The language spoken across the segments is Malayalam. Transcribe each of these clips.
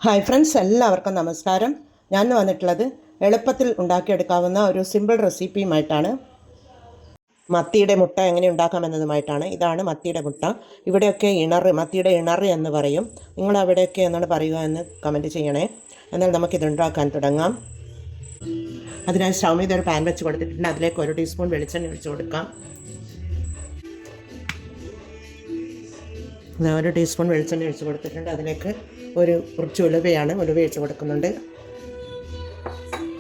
ഹായ് ഫ്രണ്ട്സ്, എല്ലാവർക്കും നമസ്കാരം. ഞാൻ വന്നിട്ടുള്ളത് എളുപ്പത്തിൽ ഉണ്ടാക്കിയെടുക്കാവുന്ന ഒരു സിമ്പിൾ റെസിപ്പിയുമായിട്ടാണ്. മത്തിയുടെ മുട്ട എങ്ങനെ ഉണ്ടാക്കാമെന്നതുമായിട്ടാണ്. ഇതാണ് മത്തിയുടെ മുട്ട. ഇവിടെയൊക്കെ മത്തിയുടെ ഇണറ് എന്ന് പറയും. നിങ്ങൾ അവിടെയൊക്കെ എന്നാണ് പറയുക എന്ന് കമൻറ്റ് ചെയ്യണേ. എന്നാൽ നമുക്കിത് ഉണ്ടാക്കാൻ തുടങ്ങാം. അതിനായി സ്റ്റൗ మీద ഒരു പാൻ വെച്ച് കൊടുത്തിട്ടുണ്ട്. അതിലേക്ക് 1 ടീസ്പൂൺ വെളിച്ചെണ്ണ ഒഴിച്ച് കൊടുക്കാം. 1 ടീസ്പൂൺ വെളിച്ചെണ്ണ ഒഴിച്ച് കൊടുത്തിട്ടുണ്ട്. അതിലേക്ക് കുറച്ച് ഉലുവ ഇട്ട് കൊടുക്കുന്നുണ്ട്.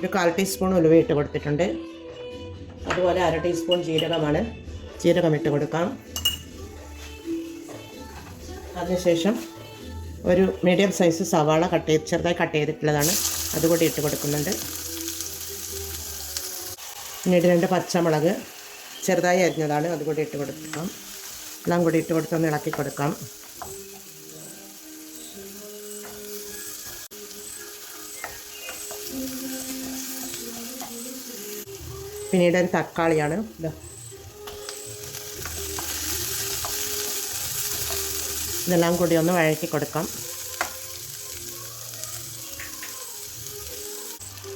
ഒരു 1/4 ടീസ്പൂൺ ഉലുവ ഇട്ട് കൊടുത്തിട്ടുണ്ട്. അതുപോലെ 1/2 ടീസ്പൂൺ ജീരകം ഇട്ട് കൊടുക്കാം. അതിനുശേഷം ഒരു മീഡിയം സൈസ് സവാള ചെറുതായി കട്ട് ചെയ്തിട്ടുള്ളതാണ്, അതുകൂടി ഇട്ട് കൊടുക്കുന്നുണ്ട്. പിന്നീട് 2 പച്ചമുളക് ചെറുതായി അരിഞ്ഞതാണ്, അതുകൂടി ഇട്ട് കൊടുക്കാം. എല്ലാം കൂടി ഇട്ട് കൊടുത്തൊന്ന് ഇളക്കി കൊടുക്കാം. പിന്നീട് ഒരു തക്കാളിയാണ്, ഇതെല്ലാം കൂടി ഒന്ന് വഴറ്റി കൊടുക്കാം.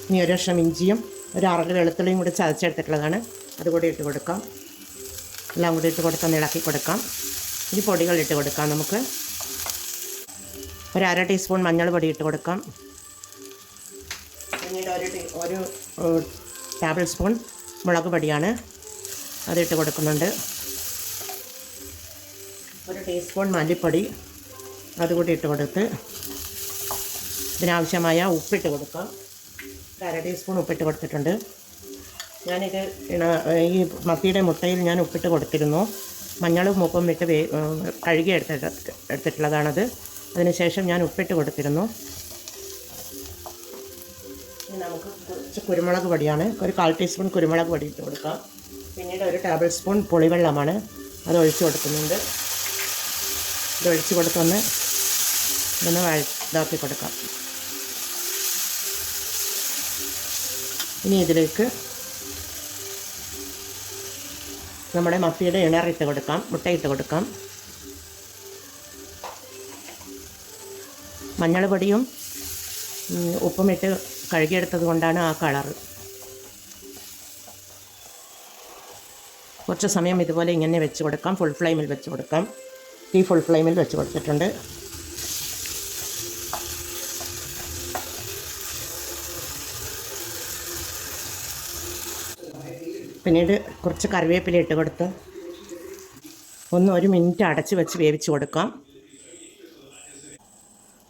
ഇനി ഒരു കഷ്ണം ഇഞ്ചിയും ഒരു 6 വെളുത്തുള്ളിയും കൂടി ചതച്ചെടുത്തിട്ടുള്ളതാണ്, അതുകൂടി ഇട്ട് കൊടുക്കാം. എല്ലാം കൂടി ഇട്ട് കൊടുത്തൊന്ന് ഇളക്കി കൊടുക്കാം. ഇനി പൊടികൾ ഇട്ട് കൊടുക്കാം. നമുക്ക് ഒരു 1/2 ടീസ്പൂൺ മഞ്ഞൾ പൊടി ഇട്ട് കൊടുക്കാം. പിന്നീട് ഒരു ടേബിൾ സ്പൂൺ മുളക് പൊടിയാണ്, അതിട്ട് കൊടുക്കുന്നുണ്ട്. 1 ടീസ്പൂൺ മല്ലിപ്പൊടി അതുകൂടി ഇട്ട് കൊടുത്ത് ഇതിനാവശ്യമായ ഉപ്പിട്ട് കൊടുക്കാം. 1/2 ടീസ്പൂൺ ഉപ്പിട്ട് കൊടുത്തിട്ടുണ്ട്. ഞാനിത് ഈ മത്തിയുടെ മുട്ടയിൽ ഞാൻ ഉപ്പിട്ട് കൊടുത്തിരുന്നു. മഞ്ഞളും ഉപ്പും ഇട്ട് കഴുകി എടുത്തിട്ടുള്ളതാണത്. അതിനുശേഷം ഞാൻ ഉപ്പിട്ട് കൊടുത്തിരുന്നു. നമുക്ക് കുറച്ച് കുരുമുളക് പൊടിയാണ്, ഒരു 1/4 ടീസ്പൂൺ കുരുമുളക് പൊടി ഇട്ട് കൊടുക്കാം. പിന്നീട് ഒരു ടേബിൾ സ്പൂൺ പുളിവെള്ളമാണ്, അത് ഒഴിച്ച് കൊടുക്കുന്നുണ്ട്. ഇത് ഒഴിച്ച് കൊടുത്തൊന്ന് ഇതാക്കി കൊടുക്കാം. ഇനി ഇതിലേക്ക് നമ്മുടെ മത്തിയുടെ ഇണറിട്ട് കൊടുക്കാം, മുട്ടയിട്ട് കൊടുക്കാം. മഞ്ഞൾ പൊടിയും ഉപ്പുമിട്ട് കഴുകിയെടുത്തത് കൊണ്ടാണ് ആ കളറ്. കുറച്ച് സമയം ഇതുപോലെ ഇങ്ങനെ വെച്ച് കൊടുക്കാം. ഫുൾ ഫ്ലെയിമിൽ വെച്ച് കൊടുക്കാം. ഫുൾ ഫ്ലെയിമിൽ വെച്ച് കൊടുത്തിട്ടുണ്ട്. പിന്നീട് കുറച്ച് കറിവേപ്പില ഇട്ട് കൊടുത്ത് 1 മിനിറ്റ് അടച്ച് വെച്ച് വേവിച്ച് കൊടുക്കാം.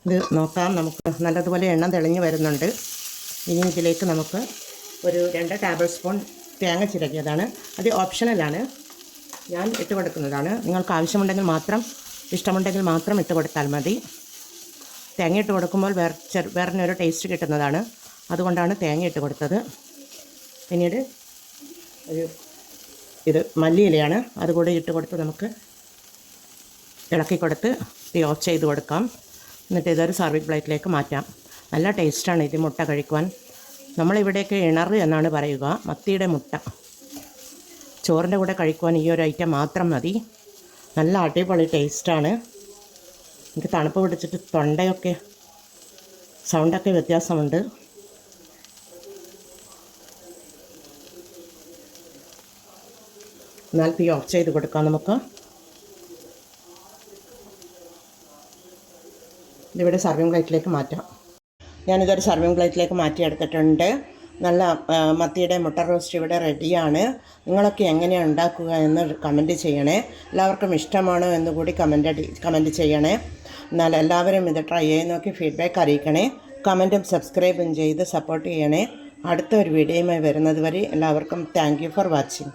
ഇത് നോക്കാം, നമുക്ക് നല്ലതുപോലെ എണ്ണ തെളിഞ്ഞ് വരുന്നുണ്ട്. ഇനി ഇതിലേക്ക് നമുക്ക് ഒരു 2 ടേബിൾ സ്പൂൺ തേങ്ങ ചിരകിയതാണ്, അത് ഓപ്ഷണലാണ്, ഞാൻ ഇട്ട് കൊടുക്കുന്നതാണ്. നിങ്ങൾക്ക് ആവശ്യമുണ്ടെങ്കിൽ മാത്രം, ഇഷ്ടമുണ്ടെങ്കിൽ മാത്രം ഇട്ട് കൊടുത്താൽ മതി. തേങ്ങ ഇട്ട് കൊടുക്കുമ്പോൾ വേറൊരു ടേസ്റ്റ് കിട്ടുന്നതാണ്, അതുകൊണ്ടാണ് തേങ്ങ ഇട്ട് കൊടുത്തത്. പിന്നീട് ഇത് മല്ലിയിലയാണ്, അതുകൂടി ഇട്ട് കൊടുത്ത് നമുക്ക് ഇളക്കി കൊടുത്ത് തീ ഓഫ് ചെയ്ത് കൊടുക്കാം. എന്നിട്ട് ഇതൊരു സർവിങ് പ്ലേറ്റിലേക്ക് മാറ്റാം. നല്ല ടേസ്റ്റാണ് ഇത് മുട്ട കഴിക്കുവാൻ. നമ്മളിവിടെയൊക്കെ ഇണറ് എന്നാണ് പറയുക. മത്തിയുടെ മുട്ട ചോറിൻ്റെ കൂടെ കഴിക്കുവാൻ ഈ ഒരു ഐറ്റം മാത്രം മതി. നല്ല അടിപൊളി ടേസ്റ്റാണ്. എനിക്ക് തണുപ്പ് പിടിച്ചിട്ട് തൊണ്ടയൊക്കെ സൗണ്ടൊക്കെ വ്യത്യാസമുണ്ട്. എന്നാൽ തീ ഓഫ് ചെയ്ത് കൊടുക്കാം നമുക്ക്. ഇതിവിടെ സർവിങ് പ്ലേറ്റിലേക്ക് മാറ്റാം. ഞാനിതൊരു സർവിങ് പ്ലേറ്റിലേക്ക് മാറ്റിയെടുത്തിട്ടുണ്ട്. നല്ല മത്തിയുടെ മുട്ട റോസ്റ്റ് ഇവിടെ റെഡിയാണ്. നിങ്ങളൊക്കെ എങ്ങനെയാണ് ഉണ്ടാക്കുക എന്ന് കമൻറ്റ് ചെയ്യണേ. എല്ലാവർക്കും ഇഷ്ടമാണോ എന്നുകൂടി കമൻറ്റ് ചെയ്യണേ. എന്നാൽ എല്ലാവരും ഇത് ട്രൈ ചെയ്ത് നോക്കി ഫീഡ്ബാക്ക് അറിയിക്കണേ. കമൻറ്റും സബ്സ്ക്രൈബും ചെയ്ത് സപ്പോർട്ട് ചെയ്യണേ. അടുത്ത ഒരു വീഡിയോയുമായി വരുന്നത് വരെ എല്ലാവർക്കും താങ്ക് യു ഫോർ വാച്ചിങ്.